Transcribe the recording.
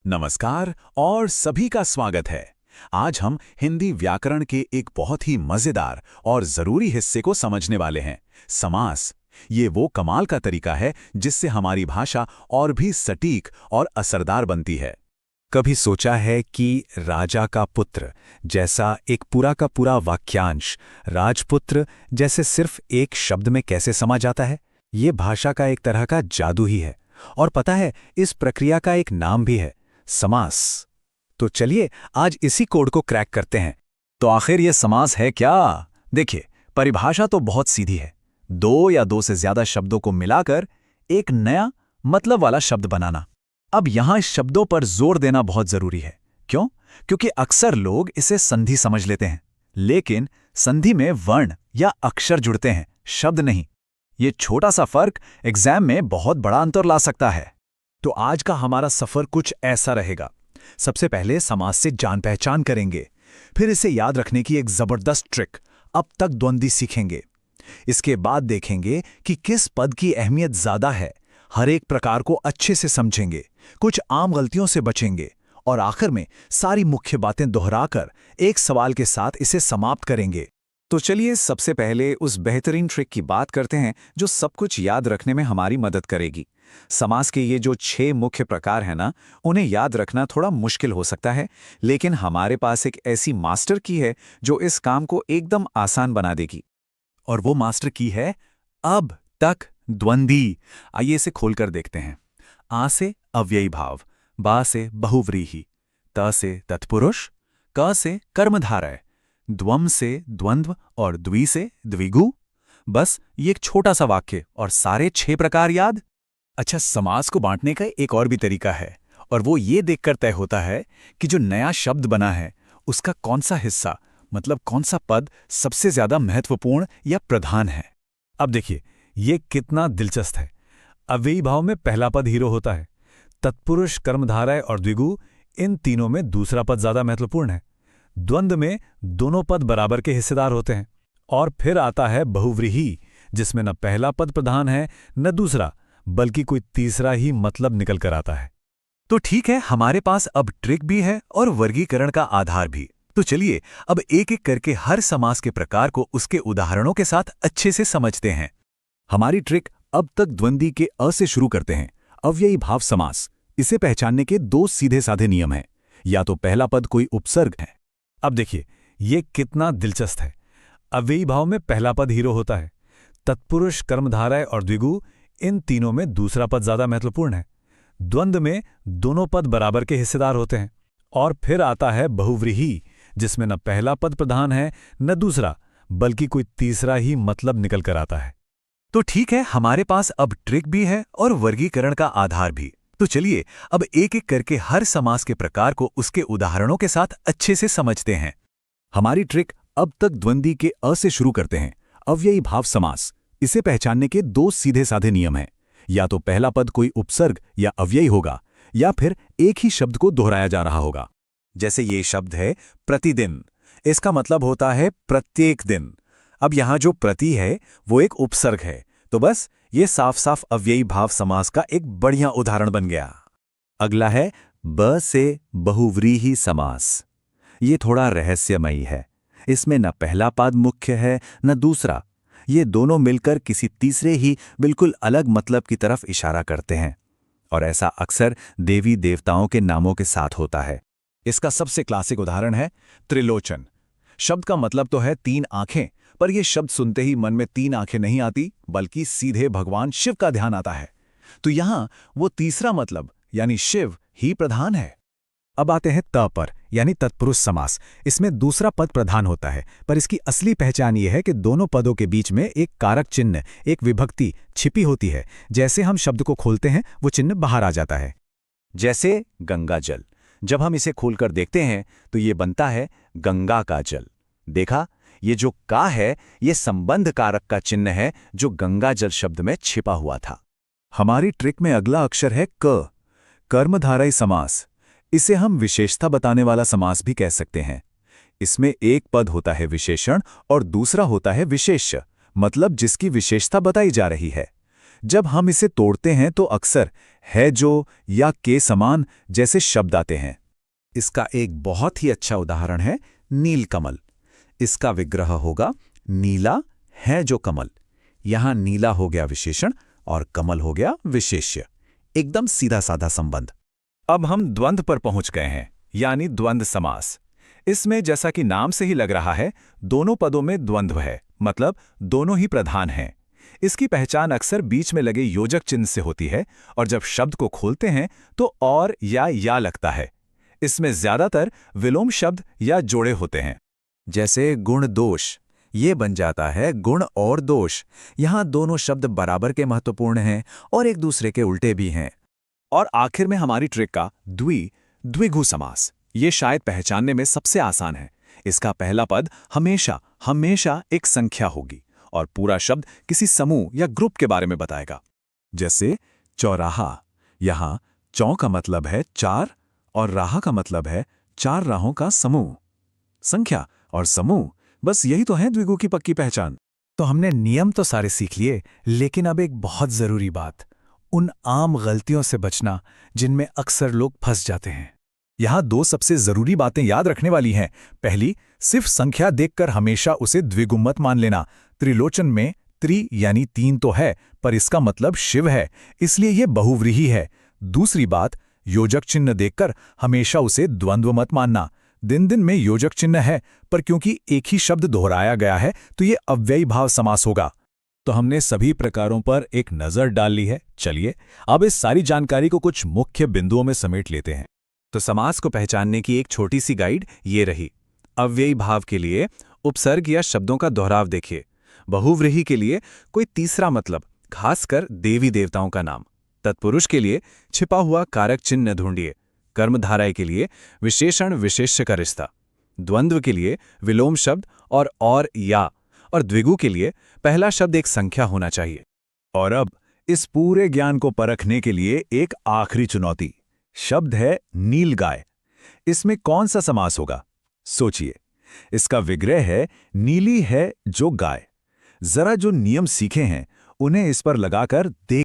नमस्कार और सभी का स्वागत है। आज हम हिंदी व्याकरण के एक बहुत ही मजेदार और जरूरी हिस्से को समझने वाले हैं, समास। ये वो कमाल का तरीका है जिससे हमारी भाषा और भी सटीक और असरदार बनती है। कभी सोचा है कि राजा का पुत्र जैसा एक पूरा का पूरा वाक्यांश राजपुत्र जैसे सिर्फ एक शब्द में कैसे समा जाता है? ये भाषा का एक तरह का जादू ही है। और पता है, इस प्रक्रिया का एक नाम भी है, समास। तो चलिए आज इसी कोड को क्रैक करते हैं। तो आखिर ये समास है क्या? देखिए, परिभाषा तो बहुत सीधी है। दो या दो से ज्यादा शब्दों को मिलाकर एक नया मतलब वाला शब्द बनाना। अब यहां इस शब्दों पर जोर देना बहुत जरूरी है। क्यों? क्योंकि अक्सर लोग इसे संधि समझ लेते हैं, लेकिन संधि में वर्ण या अक्षर जुड़ते हैं, शब्द नहीं। ये छोटा सा फर्क एग्जाम में बहुत बड़ा अंतर ला सकता है। तो आज का हमारा सफर कुछ ऐसा रहेगा। सबसे पहले समास से जान पहचान करेंगे, फिर इसे याद रखने की एक जबरदस्त ट्रिक, अब तक द्वंद्वी सीखेंगे। इसके बाद देखेंगे कि किस पद की अहमियत ज्यादा है, हर एक प्रकार को अच्छे से समझेंगे, कुछ आम गलतियों से बचेंगे और आखिर में सारी मुख्य बातें दोहराकर एक सवाल के साथ इसे समाप्त करेंगे। तो चलिए सबसे पहले उस बेहतरीन ट्रिक की बात करते हैं जो सब कुछ याद रखने में हमारी मदद करेगी। समास के ये जो 6 मुख्य प्रकार हैं ना, उन्हें याद रखना थोड़ा मुश्किल हो सकता है, लेकिन हमारे पास एक ऐसी मास्टर की है जो इस काम को एकदम आसान बना देगी। और वो मास्टर की है अब तक द्वंद्वी। आइए इसे खोलकर देखते हैं। आ से अव्ययी भाव, बा से बहुव्रीहि, त से तत्पुरुष, क से कर्मधारय, द्वम से द्वंद्व और द्वि से द्विगु। बस ये एक छोटा सा वाक्य और सारे 6 प्रकार याद। अच्छा, समास को बांटने का एक और भी तरीका है, और वो ये देखकर तय होता है कि जो नया शब्द बना है उसका कौन सा हिस्सा, मतलब कौन सा पद सबसे ज्यादा महत्वपूर्ण या प्रधान है। अब देखिए ये कितना दिलचस्प है। अव्ययी भाव में पहला पद हीरो होता है, तत्पुरुष, कर्मधारय और द्विगु, इन तीनों में दूसरा पद ज्यादा महत्वपूर्ण है। द्वंद्व में दोनों पद बराबर के हिस्सेदार होते हैं। और फिर आता है बहुव्रीहि, जिसमें न पहला पद प्रधान है न दूसरा, बल्कि कोई तीसरा ही मतलब निकल कर आता है। तो ठीक है, हमारे पास अब ट्रिक भी है और वर्गीकरण का आधार भी। तो चलिए अब एक एक करके हर समास के प्रकार को उसके उदाहरणों के साथ अच्छे से समझते हैं। हमारी ट्रिक अब तक द्वंद्वी के अ से शुरू करते हैं। अव्ययी भाव समास, इसे पहचानने के 2 सीधे साधे नियम हैं। या तो पहला पद कोई उपसर्ग है। अब देखिए ये कितना दिलचस्प है। अव्ययी भाव में पहला पद हीरो होता है, तत्पुरुष, कर्मधारय और द्विगु, इन तीनों में दूसरा पद ज्यादा महत्वपूर्ण है। द्वंद्व में दोनों पद बराबर के हिस्सेदार होते हैं। और फिर आता है बहुव्रीहि, जिसमें न पहला पद प्रधान है न दूसरा, बल्कि कोई तीसरा ही मतलब निकल कर आता है। तो ठीक है, हमारे पास अब ट्रिक भी है और वर्गीकरण का आधार भी। तो चलिए अब एक एक करके हर समास के प्रकार को उसके उदाहरणों के साथ अच्छे से समझते हैं। हमारी ट्रिक अब तक द्वंद्वी के अ से शुरू करते हैं। अव्ययी भाव समास, इसे पहचानने के 2 सीधे साधे नियम हैं। या तो पहला पद कोई उपसर्ग या अव्ययी होगा, या फिर एक ही शब्द को दोहराया जा रहा होगा। जैसे ये शब्द है प्रतिदिन, इसका मतलब होता है प्रत्येक दिन। अब यहां जो प्रति है वो एक उपसर्ग है, तो बस ये साफ साफ अव्ययी भाव समास का एक बढ़िया उदाहरण बन गया। अगला है ब से बहुव्रीहि समास। ये थोड़ा रहस्यमयी है। इसमें न पहला पद मुख्य है न दूसरा। ये दोनों मिलकर किसी तीसरे ही बिल्कुल अलग मतलब की तरफ इशारा करते हैं, और ऐसा अक्सर देवी देवताओं के नामों के साथ होता है। इसका सबसे क्लासिक उदाहरण है त्रिलोचन। शब्द का मतलब तो है 3 आंखें, पर यह शब्द सुनते ही मन में 3 आंखें नहीं आती, बल्कि सीधे भगवान शिव का ध्यान आता है। तो यहां वो तीसरा मतलब यानी शिव ही प्रधान है। अब आते हैं त पर, यानी तत्पुरुष समास। इसमें दूसरा पद प्रधान होता है, पर इसकी असली पहचान ये है कि दोनों पदों के बीच में एक कारक चिन्ह, एक विभक्ति छिपी होती है। जैसे हम शब्द को खोलते हैं वो चिन्ह बाहर आ जाता है। जैसे गंगा जल, जब हम इसे खोलकर देखते हैं तो ये बनता है गंगा का जल। देखा, ये जो का है ये संबंध कारक का चिन्ह है जो गंगा जल शब्द में छिपा हुआ था। हमारी ट्रिक में अगला अक्षर है क, कर्मधारय समास। इसे हम विशेषता बताने वाला समास भी कह सकते हैं। इसमें एक पद होता है विशेषण और दूसरा होता है विशेष्य, मतलब जिसकी विशेषता बताई जा रही है। जब हम इसे तोड़ते हैं तो अक्सर है जो या के समान जैसे शब्द आते हैं। इसका एक बहुत ही अच्छा उदाहरण है नीलकमल। इसका विग्रह होगा नीला है जो कमल। यहां नीला हो गया विशेषण और कमल हो गया विशेष्य। एकदम सीधा साधा संबंध। अब हम द्वंद्व पर पहुंच गए हैं, यानी द्वंद्व समास। इसमें जैसा कि नाम से ही लग रहा है, दोनों पदों में द्वंद्व है, मतलब दोनों ही प्रधान हैं। इसकी पहचान अक्सर बीच में लगे योजक चिन्ह से होती है, और जब शब्द को खोलते हैं तो और या लगता है। इसमें ज्यादातर विलोम शब्द या जोड़े होते हैं। जैसे गुण दोष, ये बन जाता है गुण और दोष। यहां दोनों शब्द बराबर के महत्वपूर्ण हैं और एक दूसरे के उल्टे भी हैं। और आखिर में हमारी ट्रिक का द्विगु समास। ये शायद पहचानने में सबसे आसान है। इसका पहला पद हमेशा हमेशा एक संख्या होगी और पूरा शब्द किसी समूह या ग्रुप के बारे में बताएगा। जैसे चौराहा, यहां चौ का मतलब है चार और राह का मतलब है चार राहों का समूह। संख्या और समूह, बस यही तो है द्विगु की पक्की पहचान। तो हमने नियम तो सारे सीख लिए, लेकिन अब एक बहुत जरूरी बात, उन आम गलतियों से बचना जिनमें अक्सर लोग फंस जाते हैं। यहां दो सबसे जरूरी बातें याद रखने वाली हैं। पहली, सिर्फ संख्या देखकर हमेशा उसे द्विगु मत मान लेना। त्रिलोचन में त्रि यानी तीन तो है, पर इसका मतलब शिव है, इसलिए यह बहुव्रीहि है। दूसरी बात, योजक चिन्ह देखकर हमेशा उसे द्वंद्व मत मानना। दिन दिन में योजक चिन्ह है, पर क्योंकि एक ही शब्द दोहराया गया है तो ये अव्ययी भाव समास होगा। तो हमने सभी प्रकारों पर एक नजर डाल ली है। चलिए अब इस सारी जानकारी को कुछ मुख्य बिंदुओं में समेट लेते हैं। तो समास को पहचानने की एक छोटी सी गाइड ये रही। अव्ययी भाव के लिए उपसर्ग या शब्दों का दोहराव देखिए। बहुव्रीहि के लिए कोई तीसरा मतलब, खासकर देवी देवताओं का नाम। तत्पुरुष के लिए छिपा हुआ कारक चिन्ह ढूंढिए। कर्मधारय के लिए विशेषण विशेष्य का रिश्ता। द्वंद्व के लिए विलोम शब्द और या। और द्विगु के लिए पहला शब्द एक संख्या होना चाहिए। और अब इस पूरे ज्ञान को परखने के लिए एक आखिरी चुनौती। शब्द है नीलगाय। इसमें कौन सा समास होगा? सोचिए। इसका विग्रह है नीली है जो गाय। जरा जो नियम सीखे हैं उन्हें इस पर लगाकर देख